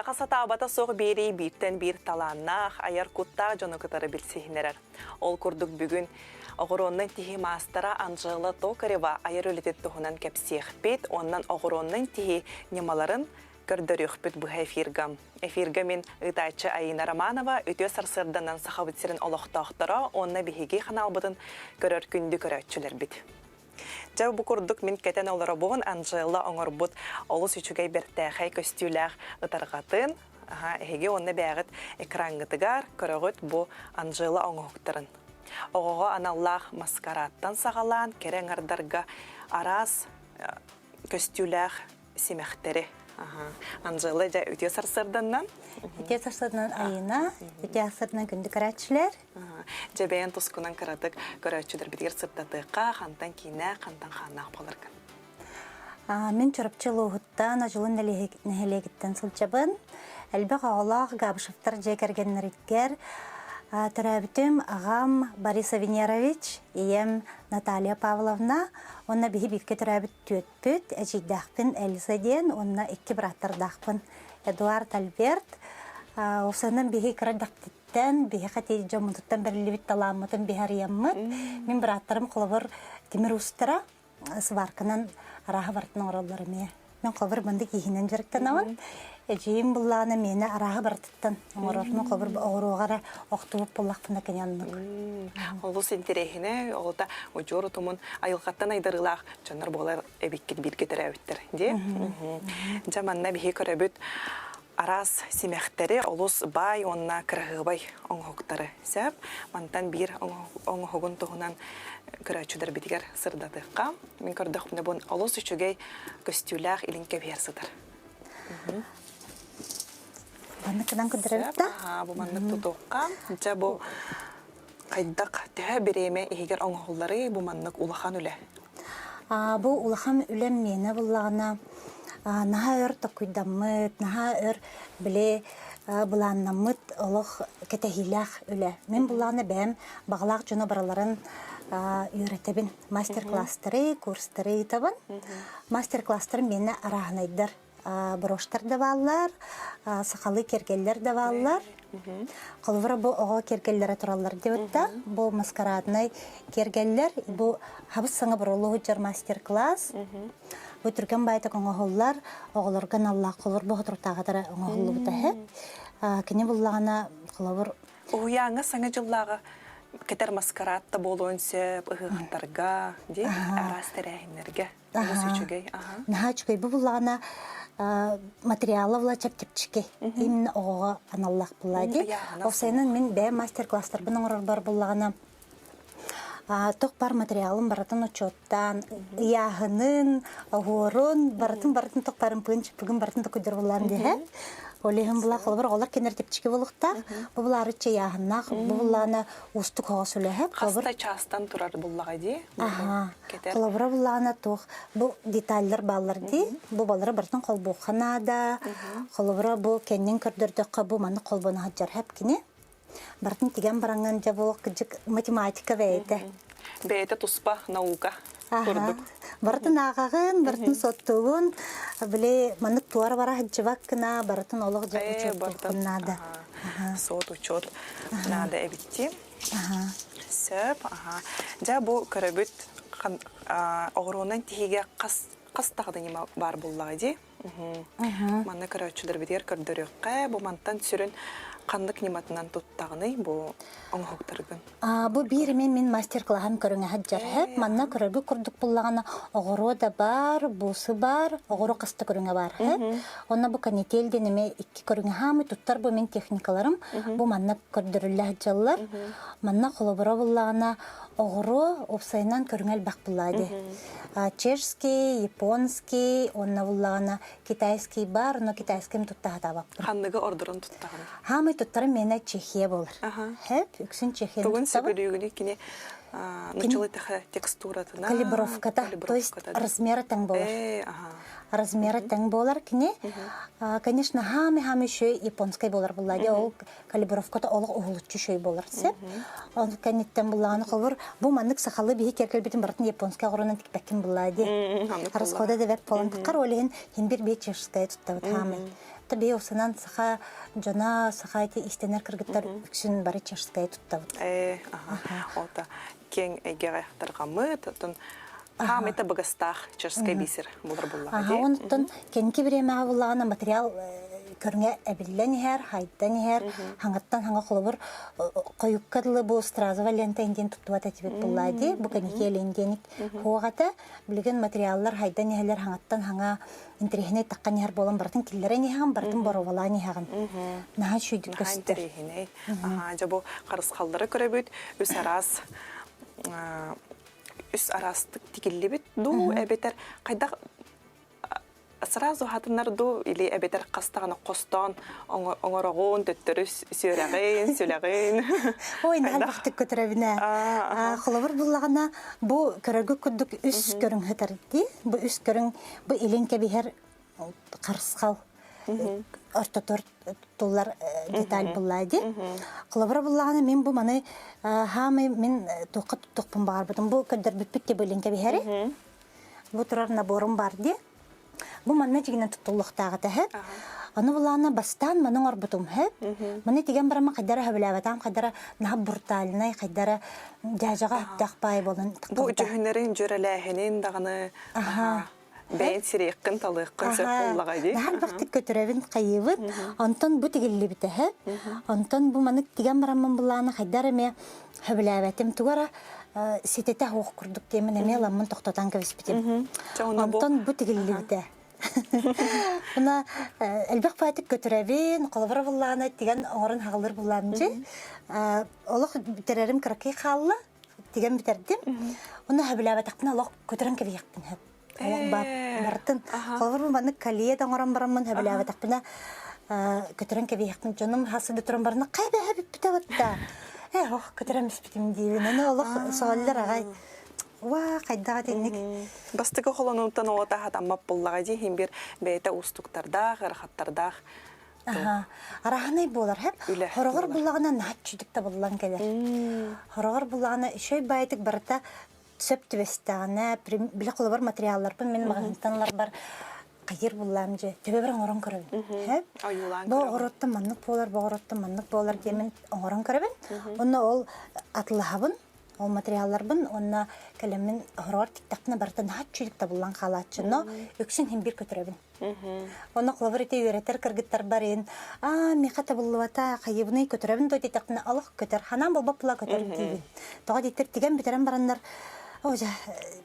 Тағаса табата соғы бері биттен бір таланнақ, аяр құттақ жоны кытары білсейінерер. Ол күрдік бүгін оғыронның тихи мастера Анжела Токарева аяр өлетет тұғынан кәпсех бет, оннан оғыронның тихи немаларын көрдөрүх бүт бұға эфиргам. Эфиргамен ұтайчы Айна Романова өте сарсырданан сақабытсерін олықтақтыра, онна бігеге қаналбытын көрір күнді көрәтчілер біт. Жау бұ күрдік мен кәтен олары бұғын Анжела оңыр бұд олыс үшігей бәртәқай көстюләқ ұтарғатын. Эге онна бәғіт экрангытыгар көрігіт бұ Анжела оңықтырын. Оғыға аналлақ маскараттан сағалан керен ардарға арас көстюләқ семәқтері. Анжела жа өте сарсырданнан? Өте сарсырданан Айна, өте сарсырданан күнді көрәтшілер. Жабайын тұскынан қарадық көрәтшілер бітер сырдатыққа, қантан кейіне, қантан қанақ болырған. Мен чөріпчіл ұғыттан, ажылын нәхелегіттен сылчабын. Әлбіқ ағылақ ғабышыптар жекергенлер еткер. Түрәбітім ағам Бориса Венерович, ием Наталья Павловна, онна бігі бітке түрәбіт төтпіт, әжейдақпын Элизаден, онна екі біраттардақпын Эдуард Альберт. Осының бігі кірадақтыттен, бігі қатейді жомындыттан бірлі біт таламытын бігі арияммыт. Мен біраттарым қолыбыр Демир Устыра, сваркынан араға бартын ораларыме. Мен қолыбыр бұнды кейінен жүріктен ауын. Эжейім бұллағына мені араға бартыттан. Оңырорын қолбыр оғыруғара оқтуып бұллақпына кенянлық. Олыс интерехіне, олда өжоры тұмын айылғаттан айдарылақ жанар болар әбеккет бірге түрәуіттір. Жаманна бігі көрәбіт арас семәқтері олыс бай, онна кірғыбай оңғықтары сәп. Мантан бір оңғығын тұғынан көрәчудар бітігер сырдадыққа. Мен көрдіқ бұны бұн олыс үшігей көстюләқ илінке берсідар. Манныкынан күндірәбітті? Бұл маннык тұтуққа. Жа бұл қайдақ тәе береме егер оңғылары бұл маннык улахан үлі? Бұл улахан үлем мені бұллағына наға өр тұқыйдамыд, наға өр біле бұланнамыд олық кәтәхиләқ үлі. Мен бұллағына бәм бағалақ жүні бараларын үйретебін. Мастер-кластары, курстары етабын. Мастер-кластары мені арағынайдар. Броштар да баллар, сақалы кергеллер да баллар. Қолывыра бұл оға кергеллері тұралар деуітті. Бұл маскараднай кергеллер. Бұл хабыз саңа бұрылығы жар мастер-класс. Бұл түрген байтық оңағылар, оғылырған Аллах қолыр бұл тұртағадары оңағылы бұтағы. Кені бұллағына қолывыр... Оғияңа саңа жыллағы кетер маскарадта болуын сөп, ұғығантарға, арас тәрәйінлерге. Наға чүгей бұл бұллағына материалы вла чап-чапчики. Именно оға аналлах бұлады. Осайынан мен бәй мастер-кластар бұның ұрар бар бұллағына тоқ бар материалым баратын учеттан, яғының, оғырын, баратын тоқ барын пүнчі, бүгін баратын тоқ өдір бұллағын дейі. Олеген бұла қолыбыр олар кенер тепчіке болықта. Бұл бұлары че яғынақ, бұл бұланы ұсты қоға сөйләйіп. Қаста частан тұрар бұллаға де? Қолыбыра бұланы тоқ. Бұл детайлер балар де. Бұл балары бартын қол бұқана да. Қолыбыра бұл кәннен көрдірдіққа бұл маны қол бұны ғаджар әп кене. Бартын теген бараңған жа бұл күджік математика бәйді. Бәйді тұспа наука. Бартын ағағын, бартын соттуғын, біле манық туар бара жывак кына, бартын олық жа учет бұлқыннады. Сот учет нады әбітті. Сөп, жа бұл көрібіт оғыруынан тегеге қастағды нема бар бұллағы де. Маны көрәтшілер бідер көрдіріққа, бұл мантан түсірін қандық нематынан тұттағыны бұл оңғықтырғын? Бұл бірімен мен мастер-клағын көріңе хаджар әп. Манна көріргі күрдік бұллағына оғыру да бар, бұсы бар, оғыру қасты көріңе бар әп. Онна бұл канетелден еме екі көріңе хамы тұттар бұл мен техникаларым. Бұл манна көрдірілі хаджалар. Манна қолыбыра бұллағына оғыру опсайынан көріңел бақ бұллады. Чешский, японский, онна бұллағына китайский бар, но китайским тұттаға табақ. Қандығы ордырын тұттағыны? Хамы тұттары мені Чехия болыр. Хәп, үксін Чехияны тұттабы? Бүгін сөбілігіне кене началы тәхі текстуратына? Калибровката, то есть размеры тәң болыр. Размеры тәң болыр кене. Конечно, хамы шөй японскай болыр бұлады. Ол калибровката олық ұғылытчы шөй болыр. Ол кәнеттен бұлағаны қолыр. Бұл маңдық сақалы бейі керкел бетін бұратын японскай ғұрынан тікпәккен бұлады. Расхода да вәп боландыққар олығын хен бір бей чешскай тұттабыд хамы. Отта бе осынан саха жона сахайты истенер кыргыттар үксүн бары чашская туттабыт. Ота кен эгерахтаргамы тон хамыта багастах чашская бисер булар буллага. Онтон кенки биремага буллагана материал көрүнгө эбиллен хер, хайттан хер, хаңаттан хаңа холобур коюккадлы бу стразова лента инден туттубат этибет буллайды. Бу кеники эленденик хуагата билген материаллар хайдан хелер хаңаттан хаңа интерехне таккан хер болон бартын киллере не хаган бартын боровалани хаган. Наха шүйдүк көстөр. Интерехне. Жабо карыскалдары көрөбүт, үс арастык тигиллибит ду эбетер кайда сразу хатынарду или эбетер кастаганы костон оңорогон төттөрүс сүрәген. Ой, нәлбәхтик көтөрәбинә. Холовыр буллагана бу көрөгү күдүк үс көрүң хәтәрди. Бу үс көрүң бу иленке бихер карыскал. Ортотор туллар деталь буллайды. Холовыр буллагана мен бу маны хамы мен тоқы туттукпун бар бутун. Бу көдөр бүтпүт деп иленке бихери. Бу турар наборум бар ди. Бу манна жигинен туттулуктагы тәһәп. Аны буланы бастан маның орбутум һәп. Маны тигән барама кадәр хәбиләватам кадәр нәһәп бурталны кадәр җаҗага тәхпай булын. Бу җөһнәрен җөрәләһенен дагыны. Бәйт сиреккин талыккын сөп буллагайды. Нәһәп вакыт көтөрәбин кайыбын. Антон бу тигелли бите һәп. Антон бу маны тигән барамын буланы кадәр ме хәбиләватым тугара сетете хук курдук темен эме ламын токтотан кебиспитим. Антон бу тигелли бите. Бuna elbaq fatik götürəbin, qolabara bullağına digən oğurun hağılır bullağınca. Olaq bitererim kıraqı xallı, digən biterdim. Onu həbiləbə taqtın alaq götürən kebi yaqtın həb. Olaq bartın. Qolabara bullağına kaliyə dağıran baramın həbiləbə taqtına götürən kebi yaqtın. Canım hası götürən barına qayba həbib bite vatta. Götürən mispitim deyibin. Onu olaq soğallar ağay. Ва, кайдага денник. Бастыгы холонуттан ота хатамап буллага ди химбир бейте устуктарда, гарахаттарда. Араханай болар хеп. Хорогор буллагына наччудук та буллан келер. Хорогор буллагына шөй байтык барта сөп түбестагына биле кылыбар материаллар мен магазинтанлар бар. Кайыр буллам же. Төбө бир оңорон көрөбүн. Хеп. Бу огоротта маннык болар, бу огоротта маннык болар демен оңорон көрөбүн. Онна ол атлахабын. Ол материалларбын, онна кәлемін хорор тиктақны бартын хатчылык та буллан халатчыны, өксін химбир көтіребін. Онна қылабыр ете үйретер кіргіттар барин, меқата бұллывата қайыбыны көтіребін, той тиктақны алық көтір, ханам болбап бұла көтір дейбін. Тоға дейтер тиген бітерен барандар, ожа,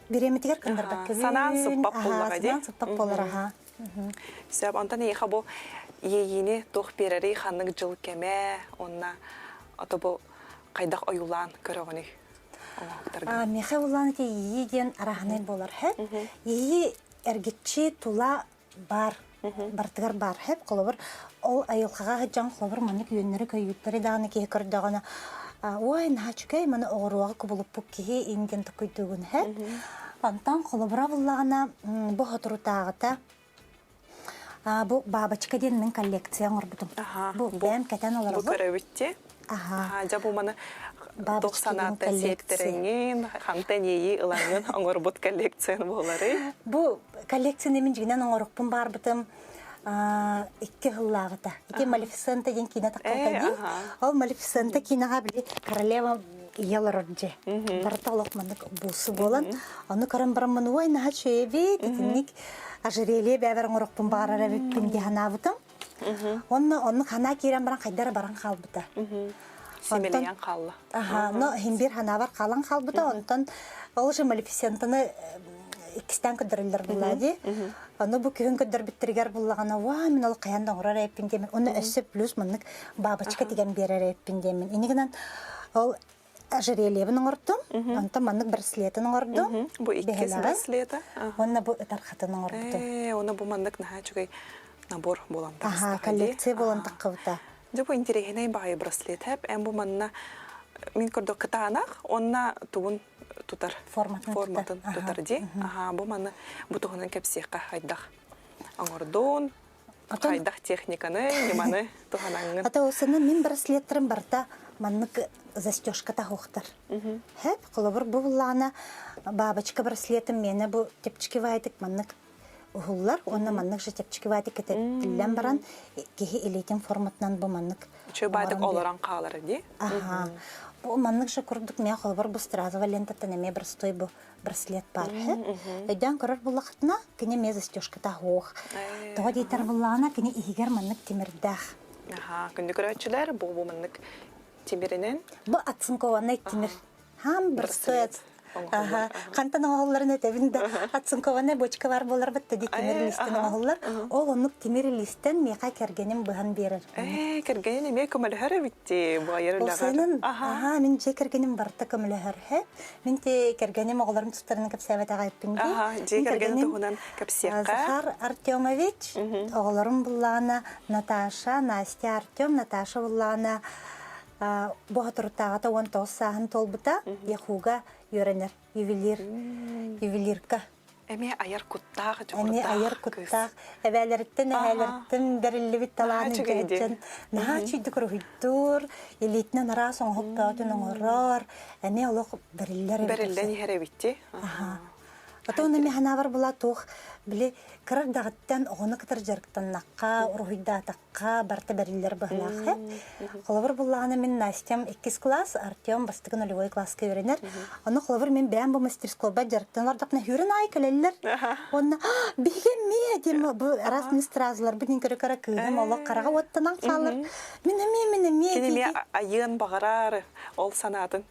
береме тигер кындар бәккебін. Санан сұппап бұллаға де? Санан сұппап болар, Сөп, онтан ейха бұл ейіні тоқ берері ханның жыл кеме, онна отобу қайдақ ойулан көріғыны. Меха уланы те ии ден араханай болар хэп. Ии эргитчи тула бар, бартыгар бар хэп. Қолабыр ол айылқаға жан қолабыр манык үйенлері көйгіттері дағаны кейі көрдіғаны. Ой, наға чүкей, маны оғыруаға көбіліп бұк кейі инден түкөйдігін хэп. Антан қолабыра бұллағына бұ ғатырутағыта бұ бабачка денінің коллекцияң орбытым. Бұ бәм кәтен олар бұ көрәуітте? Жабу маны 90-ата секторыңын, хантан ейі ұлаңын оңыр бұд коллекциян болары? Бұ коллекциян емін жігінен оңырықпын бар бұтым 2 ғыллағыта. 2 Малефисента ден кейіне таққалды. Ол Малефисента кейінаға білі королева елар орджи. Барыта олықмандық бұсы болан. Оны көрін барамын, ой, наға шөйебе, тетінік ажыреле бәбір оңырықпын барар әбіппін де хана бұтым. Оны хана кейрен баран қайдары баран қал бұта. Семелеген қалы. Но химбир ханавар қалан қалбыта, онтан ол же Малефисентаны икістен көдірілдер бұлады. Оны бұ күйін көдір біттіргер бұлағана, мен ол қаяндан ұрар әйіппін демен. Оны өсі плюс мұнық бабачка деген берер әйіппін демен. Енігінен ол ажырелебін оңырдым, онтан мұнық браслетін оңырдым. Бұ иккес браслеті? Оны бұ тарқатын оңырдым. Оны бұ мұнық наға жүгей набор болантақ. Коллекция болантақ қыбыта. Жабу интерегеней бағай браслет әп, әм бұ манна мен көрді қытағанақ, онна туын тұтар. Форматын тұтар де. Бұ манна бұ тұғынан кәпсеққа қайдақ аңырдың, қайдақ техниканы, неманы тұғанаңын. Ата осыны мен браслеттерім барда маннық застежката хоқтар. Әп, қолыбыр бұллағына бабачка браслетім мені бұ тепчіке вайдық маннық ухуллар, онна маннык жетепчики вати кетептиллен баран, кихи илейтин форматынан бу маннык. Чö бадык олоран калары ди? Ага. Бу маннык же курдук мен холбар бу стразова лентата неме бір стой бу браслет бар. Өйдөн көрөр буллахтына кине мез стёшка тахох. Тога дейтер буллана кине игер маннык тимирдах. Ага, күндү көрөчүлөр бу маннык тимиринен. Бу атсынкованный тимир. Хам бір стой. Ага, кантан оголларын өтөбүндө атсынкованный бочка бар болар битти ди тимир листен оголлар. Ол онук тимир листен мека кергеним быган берер. Кергенин эме көмөлөр битти бу айырылар. Осынын, ага, мен же кергеним барта көмөлөр. Мен те кергеним оголларын тустарын кепсебет агайппын ди. Ага, же кергеним тугунан кепсекка. Захар Артемович, оголларым буллана Наташа, Настя Артем, Наташа буллана бохатуртагата 19 сахан толбута, яхуга йөренер, ювелирка. Эме аяр куттак жогорда. Эме аяр куттак, эбелерттен эхелерттен берилибит талааны жечен. Наха чүйдүк рухиддур, элитне нара соң хоккаатын оңорор, эме олох бериллер. Бериллен херебитти. Ото неме ханавар була тух, биле кырар дагыттан огоны кытыр жарктаннакка, урухиддатакка барта бериллер быхлахы. Холовар буллаганы мен Настям 2 класс, Артем бастыгын нулевой класска үйренер. Аны холовар мен бәм бу мастерскойба жарктанлардакна хүрен ай келелер. Онна биге ме дем бу раз мистразлар бидин көрө кыгым олок карага оттанан калыр. Мен Кинеме айын багарар ол санатын.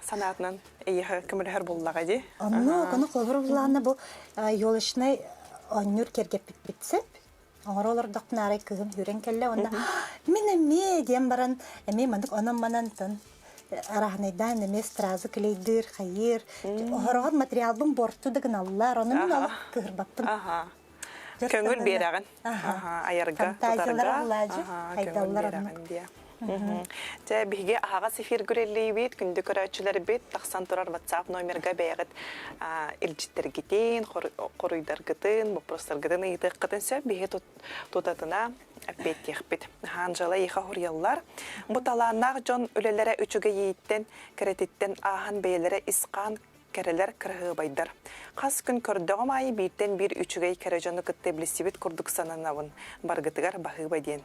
Санатынан эйе көмөлөр буллага ди. Оны холовар буллаганы бу yolışnay annur kergep bitsep. Ağrılar daqnarı kızım yüren kelle onda. Mine diyem baran emi mandık onam manantın. Arahnaydan neme strazı kileydir, hayır. Ağrılar materyalbın bortu da gınallar. Onu min alıp kıhırbappın. Köngül beragın. Ayarga, tutarga. Köngül beragın diye. Те биге ага сефир гүрелли бит күндү көрөчүлөр бит 90 WhatsApp номерге бәягыт илжиттергитин, коруйдаргытын, вопростаргытын ыйтыккытын сөп биге тутатына аппеттих бит. Ханжала иха хурьяллар бу талааннак жон өлелере үчүгө ийиттен кредиттен ахан бейлере искан керелер кыргы байдар. Кас күн көрдөгөм айы биттен бир үчүгөй кережону кыттеблисибит курдук сананабын баргытыгар бахы байден.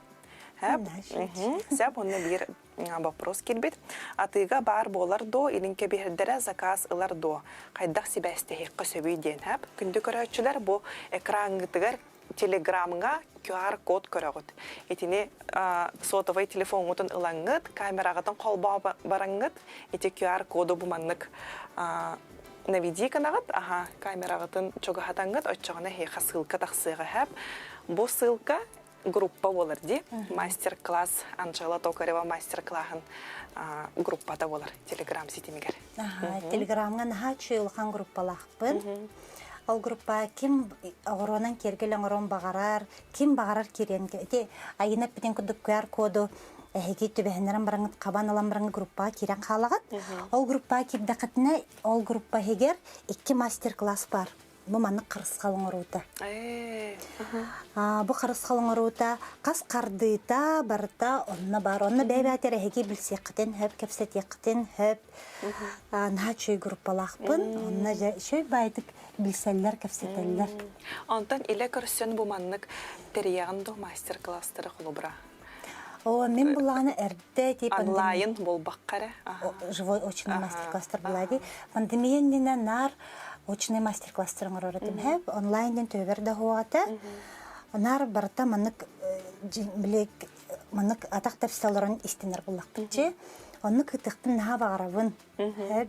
Сәп онны бир вопрос келбет. Атыга бар болар до, илинке бирдере заказ ылар до. Кайдак сибәсте хекка сөбүйден хәп. Күндү көрөчүлөр бу экрангытыгар телеграмга QR код көрөгөт. Этине сотовый телефон утун ылаңгыт, камерагатын колба бараңгыт, эти QR коду буманнык наведи канагат, камерагатын чогахатаңгыт, оччогона хека ссылка таксыга хәп. Бу ссылка группа болар ди, мастер-класс Анжела Токарева мастер-классын группада болар, телеграм сетимигер. Телеграмга наха чуйлхан группалахпын. Ол группа ким оронан кергелен орон багарар, ким багарар киренге. Эти айына битен кудук QR коду эги төбәһеннән бараңыт кабан алам бараңы группа кирен халагат. Ол группа кирдәкәтне, ол группа хегер 2 мастер-класс бар. Бу маны кырыс калыңырута. Бу кырыс калыңырута кас кардыта барта онна бар. Онна бәйбәтере хеги билсеккетен хөп кепсетеккетен хөп. Начой группалахпын. Онна шөй байдык билселләр кепсетелләр. Антан иле көрсен бу маннык терьягында мастер-класстары кулубра. Мен буланы эрдә дип онлайн болбаккары. Живой очный мастер-класстар булади. Пандемияннан нар очный мастер-класстарын оратым хәп онлайндан төбердә хуата. Onlar barta manık bilek manık atak tefsirlerin istenir bullaktıkçı. Onu kıtıktın naha bağırabın.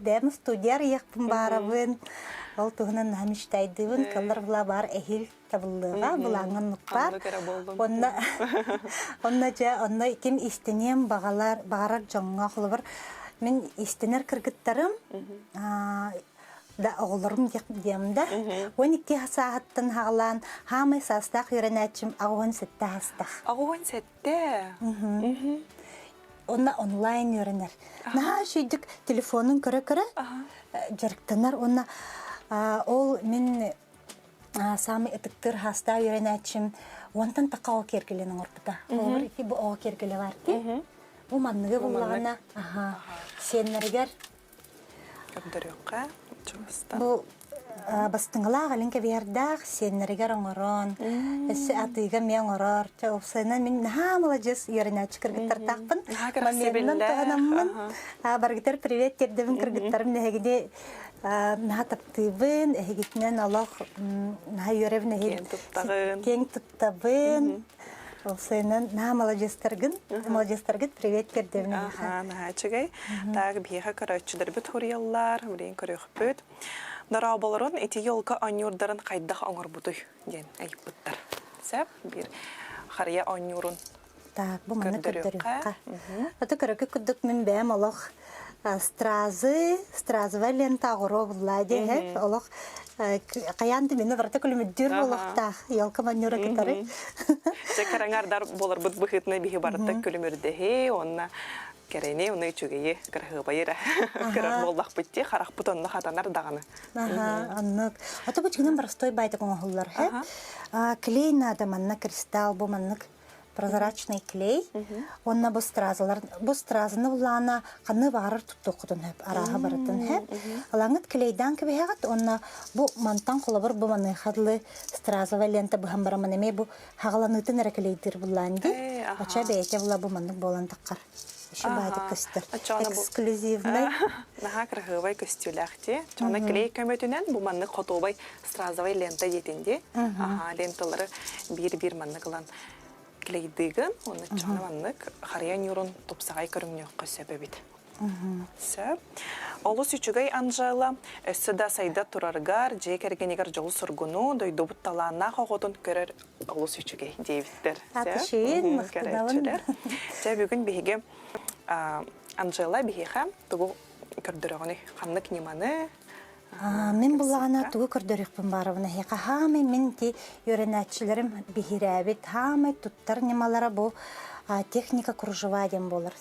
Demi studiyar yakpın bağırabın. Ol tuğunun namiştaydığın kallar bula bar ehil tabıllığa bulağın nukbar. Onna kim isteniyem bağırar jonga kılıbır. Men istener kırgıtlarım. Da oğullarım diyemde. 12 saatten hağlan hamay sastaq yörenetçim ağın sette hastaq. Ağın sette? Ona online yörener. Naha şüydük telefonun köre jarıktanar. Ona ol men sami etiktir hasta yörenetçim. Ondan taqağı kergelenin ortada. Olur ki bu oğa kergele var ki. Bu manlığı bulağına. Senlerger. Gönderiyor ka? Bu бастыңгала галин кебердах сеннеригер оңорон. Эссе атыга мен оңорор. Чоопсайнан мен наха молодец ярыначы кыргыттар тақпын. Мамияннан тоғанаммын. Баргытар привет тердебін кыргыттарым нәгеде наха таптыбын, әгетінен алақ наха йөребін әгет кен туттабын. Олсайнан наха молодецтаргын привет тердебін. Наха чыгай. Так бейха карачыдар бүт хорьяллар, үрейін көрек бүт. Дара боларын эти елка анюрдарын қайдақ аңыр бұтой ден әйіп бұттар. Сәп, бір қария анюрын так, бұл маны көрдіріққа. Оты көрікі күдік мен бәм олық стразы лента ағыру бұллайды. Олық қаянды мені барты күліміддер олықтақ. Елка манюра кітары. Караңардар болар бұт бұхытына бейі барты күлімірді. Онына керене уны чугeye кыргы байыра кырак болдак битти харак бутонна хатанар даганы. Аннык. Аты бу чигинен простой байтык оңоллар, клей надо манна кристалл бу маннык прозрачный клей. Онна бу стразаны булана каны барыр туттукудун хеп арага барытын хеп. Алаңыт клейдан кебегат онна бу мантан колобор бу маны хадлы стразовая лента бу хамбараманеме бу хагаланытын реклейдер буланды. Ача бейте була бу маннык болан таккар. Еще байтык кыстыр. Эксклюзивный. Наха кыргыбай костюляхти. Чона клей көмөтүнөн бу манны котобай стразовая лента етинде. Ленталары бир манны кылан клейдигин, оны чона манны хария нюрун топсагай көрүңнөккө себебит. Сөп. Олус үчүгай Анжела өссөдө сайда тураргар, же кергенигер жолу сургуну, дойдобут талаана коготун көрөр олус үчүгай дейбиттер. Атышын, мактадабын. Же бүгүн биге Анжела биге тугу көрдөрөгөнү каннык ниманы. Мен буллагана тугу көрдөрөкпүн барыбына. Хамы мен ки йөрөнәтчилерим бихирәбит, хамы туттар нималара бу техника кружева дем болар.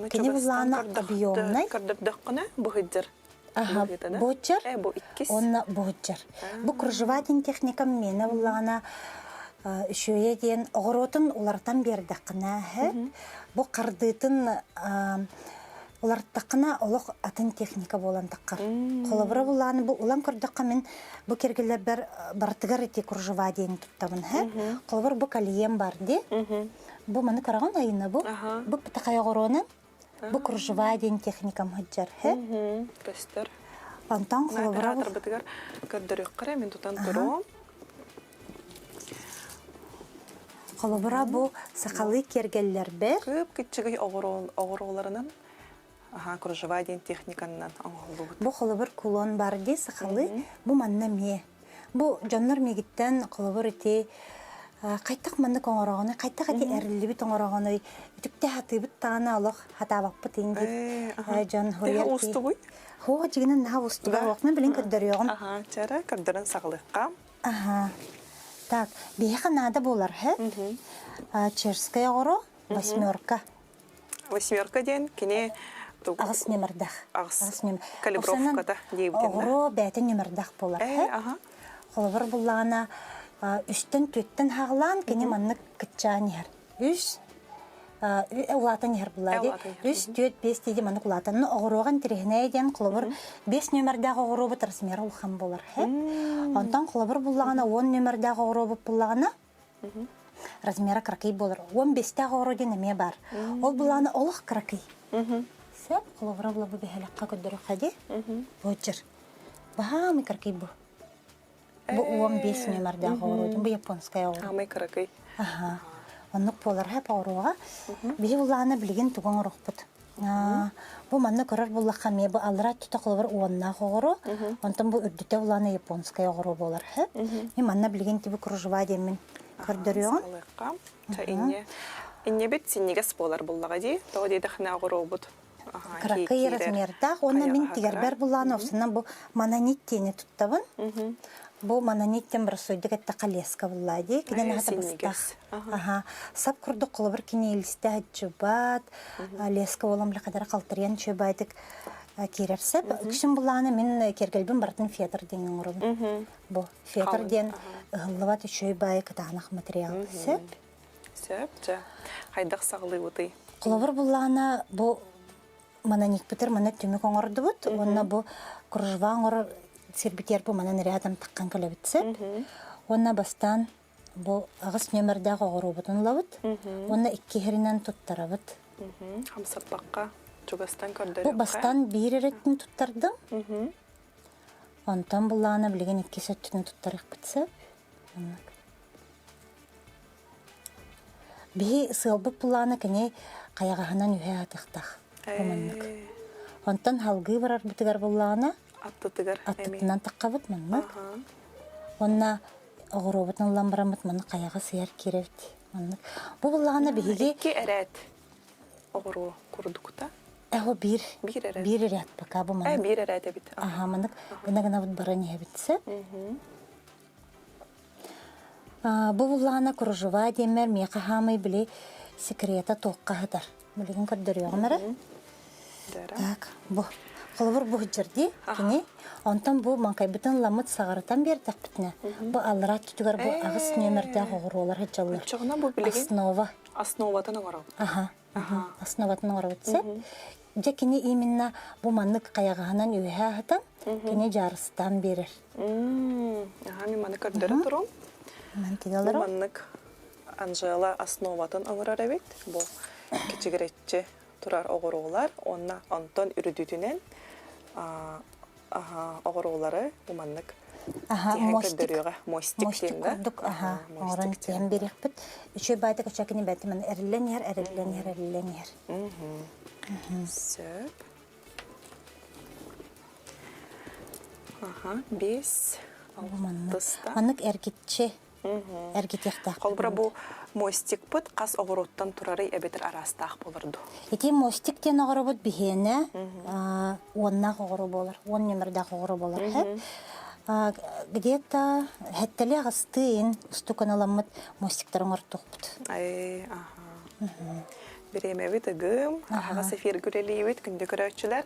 Кене буллагана объемный. Көрдөрдөккүнө бу хыджыр. Боджер. Онна боджер. Бу кружева ден техника мені буллагана үшөе ден оғыротын олардан бердіқына. Бу қардытын олардақына олық атын техника болан таққар. Қолыбыры буллагана бу улан көрдіққа мен бу кергелер бартыгар еті кружева ден тұттабын. Қолыбыр бу калием бар де. Бу маны караган айына бу. Бу пытақая ғоронын. Бу кружева ден техникам хыджар. Көстер. Антан қолыбыра бу. Бытыгар көрдөрөк қара мен тутан тұру. Қолыбыра бу сақалы кергелер бер. Көп кітчігі оғыроларынан кружева ден техниканынан аңғылы. Бу қолыбыр кулон бар де сақалы. Бу манна ме. Бу жонлар мегіттен қолыбыр ете қайттақ манны коңырағаны, қайттақ әте әрілі бі тоңырағаны, үтікте хаты бұт тағаны алық хатабақ бұт енді. Жон Теға ұсты ғой? Хоға жігінен наға ұстыға оғымен білін көрдері оғын. Чәрі көрдерін сағылыққа. Так, бейіға нада болар, Черская ғыры, 8. 8 ден, кене... Ағыс немірдақ. Ағыс калибровкада дейбден. Оғыры бәті немірдақ болар, Қолыбыр бұлағына үстін төттін хағылан, кене манны күтчаң ер. Үш, ұлатын ер бұлады. Үш, төт, бес дейді манны ұлатынны оғыруған тірегіне еден қолыбыр 5 нөмірдағы оғыру бұт расмері ұлған болар. Онтан қолыбыр бұлағына 10 нөмірдағы оғыру бұт бұлағына размері қырқи болар. 15-тағы оғыру денеме бар. Ол бұлағына олық қырқи. Сәп, қолыбыр бұлы бұл бәхеліққа көдірі қаде? Өтжір. Бағамы қырқи бұл. Бу 15 нөмірдағы оғырудың, бу японская оғыру. Амай қырақай. Оннық болар әп оғыруға. Бей ұлағына білген тұғын ұрық бұд. Бу манны көрір бұллаққа ме, бу алыра тұта қылыбыр уаннақ оғыру. Онтын бу үрдіте ұлағына японская оғыру болар. Мен манна білген тібі күржыва демен көрдіріуін. Инне бет сенегес болар бұллаға дей, тоғы дейді қына оғыру бұд. Қырақай размердақ. Онна мен тегербер бұлағына ofсынан бу мананит тені тұттабын. Бу мананиттен бір сөйдік әтті қалеска бұллады. Кеден ағата бұстақ. Сап күрді құлыбыр кене елісті әджібат. Леска оламлы қадары қалтыриян чөбайдық керерсіп. Күшін бұллағына мен кергелбін бартын фетр денен ұрылым. Бу фетр ден ұғылыват чөбай кітағынақ материал. Сөп? Сөп, жа. Қайдақ сағылы өтей. Құлыбыр бұллағына бу мананит бітір, мана төмек оңырды бұд. Онна бу күржыва оңыр сирбитер бу манан рядом таккан калабитсет. Онна бастан бу агыс нөмердәге огорубутун лабыт. Онна 2 херинен туттарабыт. Хамсаппакка чугастан көрдөрү. Бу бастан 1 эреттин туттардым. Онтан булланы билген 2 сөттүн туттарык битсе. Би сылбы булланы кене каягаханан үһә атыктах. Онтан халгы барар битигер булланы. Аттытыгар. Аттытынан таккабыт манна. Онна огоробутун ламбарамыт маны каяга сыяр керевт. Бу булланы биге 2 эрет. Огору курдукта. Эго 1 эрет. 1 эрет пока бу маны. 1 эрет бит. Аха, маны гына бут баран ебитсе. Бу булланы кружева демер меха хамый биле секрета тоққа хатар. Билеген көрдөрүгөнөр. Так, бу холбор бу жерди кини. Онтан бу манкайбытын ламыт сагарытан бердик битне. Бу алрат түгөр бу агыс нөмердә огыролар хәҗаллар. Чогына бу билеген Основа. Основатын огырып. Аха. Основатын огырып битсе. Же кини именно бу маннык каяганан үһә хатан кини жарыстан берер. Аха, мен маны көрдөрө турум. Мен тигалар. Маннык Анжела основатын огырар бит. Бу кичигеретче турар огыролар, онна Антон үрүдүтүнен огыролары бу маннык. Аха, мостик мостик тенде. Мостик аха, оран тем берекпит. Үчө байта качакыны бәтмен эрленер. Сөп. Аха, 5 6 Маннык эргитче. Эргитехтак. Колбура бу мостик пут кас огороттан турары эбетер арастак болурду. Эти мостик тен огоробут бихене, онна огоро болар, он нөмердә огоро болар. Где-то хәттеле гастын стуканаламыт мостиктарын ортукпут. Аха. Биремеви тыгым, ага сефир гүрелиевит күндө көрөчүлөр.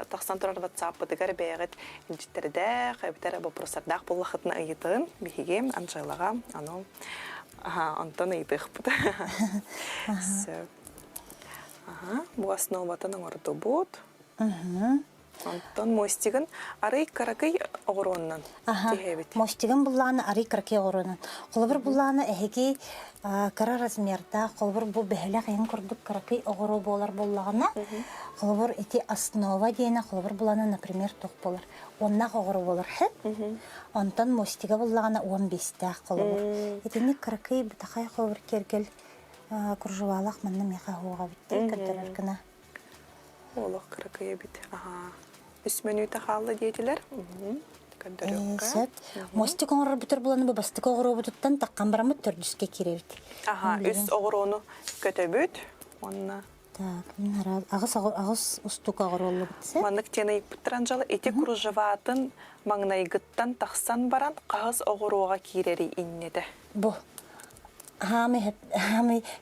Тахсан турар WhatsApp бытыгар бәягыт инжиттерде, кайбытара вопросардак буллахытны ыйытын, бихигем Анжелага, аны Антон ыйдык бут. Ага, бу основатын оңорду бут. Антон мостигин арый каракай огороннан тихебит. Мостигин булланы арый каракай огороннан. Колбур булланы эһиги кара размерда, колбур бу бәһле кайын курдук каракай огоро болар буллагына. Колбур эти основа дейна колбур булланы, например, ток болар. Онна огоро болар хэ. Антон мостига буллагына 15 колбур. Этини каракай битахай колбур кергел куржувалак манна меха хуга битти каддар кына. Олох каракай бит. Ага. 3 минута халла дейтилер. Сөт. Мостик оңорор бутер буланы бастык огоро бутуттан таккан барамыт төрдүскө киребит. Ага, үс огорону көтөбүт. Онна. Так, мен агыс устук огоролу бутсе. Маннык тени путранжалы эти кружеватын маңнайгыттан таксан баран кагыз огорога кирери иннеде. Бу. Хами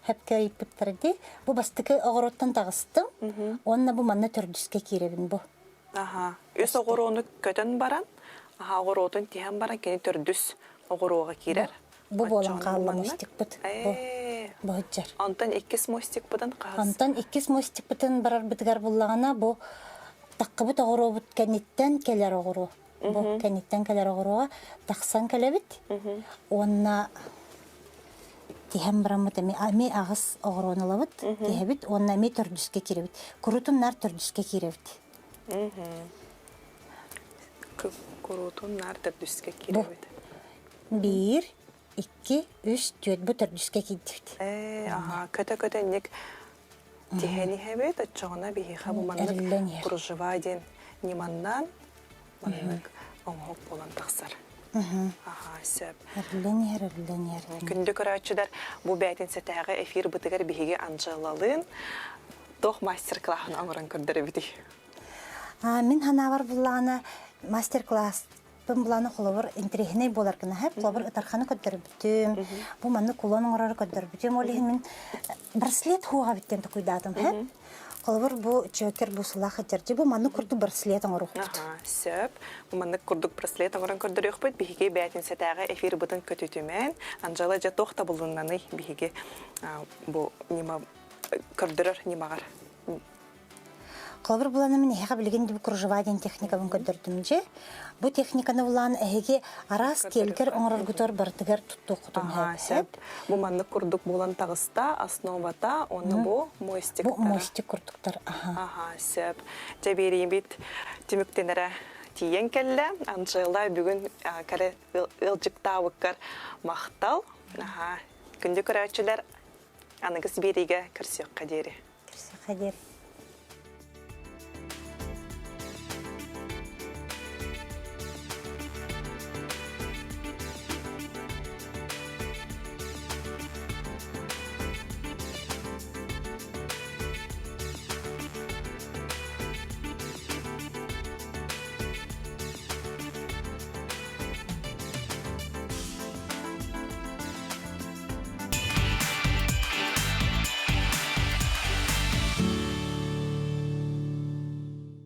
хеп кайып путтерди. Бу бастык огороттан тагыстым. Онна бу манна төрдүскө киребин бу. Ага, үс огорону көтөн баран. Ага, огоротун тиһен баран кени төрдүс огорога кирер. Бу болан калла мостик бут. Бу жер. Антон 2 мостик бутан кагыз. Антон 2 мостик бутан барар битгар буллагана бу таккыбыт огоро бут кенеттен келер огоро. Бу кенеттен келер огорога таксан келебит. Онна тиһен барамыт ами агыс огоронолабыт. Тиһебит, онна ми төрдүскө киребит. Курутун нар төрдүскө киребит. Kurutun nerede düzke kirevit? 1, 2, 3, 4 bu төрдүскө киребит. Ага, kötü tiheni hebet açığına bir hiha bu manlık kurujuvadin nimandan manlık oңоп olan taksar. Aha, söp. Эрленер. Күндө көрөчүлөр бу бәйтин сетәгы эфир бытыгар биһиге Анжелалын тох мастер-классын аңгыран көрдөрөбүти. Мен ханавар булланы мастер-класс булланы холовор интерехне болар гына хәп холовор ытарханы көдөрбүтүм. Бу манны кулонун орор көдөрбүтүм. Оле мен браслет хуга биттен куйдадым хәп. Холовор бу чөкер бу сулахы жерди бу манны курду браслет аңгырып. Ага, сөп. Бу манны курдук браслет аңгыран көрдөрөкпүт биһиге бәйтин сетәгы эфир бытын көтүтүмен Анжела же тохта булуннаны биһиге бу нима көрдөрөр нимагар. Колбар буланы мен эһэ билген дип кружеваден техникабын көдөрдүмже. Бу техниканы булан эһеге арас келгер оңоргутор бартыгар туттуктун Сәп, бу манны курдук булан тагыста, основата, оны бу мостик. Бу мостик курдуктар. Сәп. Жаберейін бит тиміктенері тиен келі. Анжела бүгін кәрі ылжықтауыққар мақтал. Күнді көрәтшілер анығыз береге кірсек қадері. Кірсек қадері.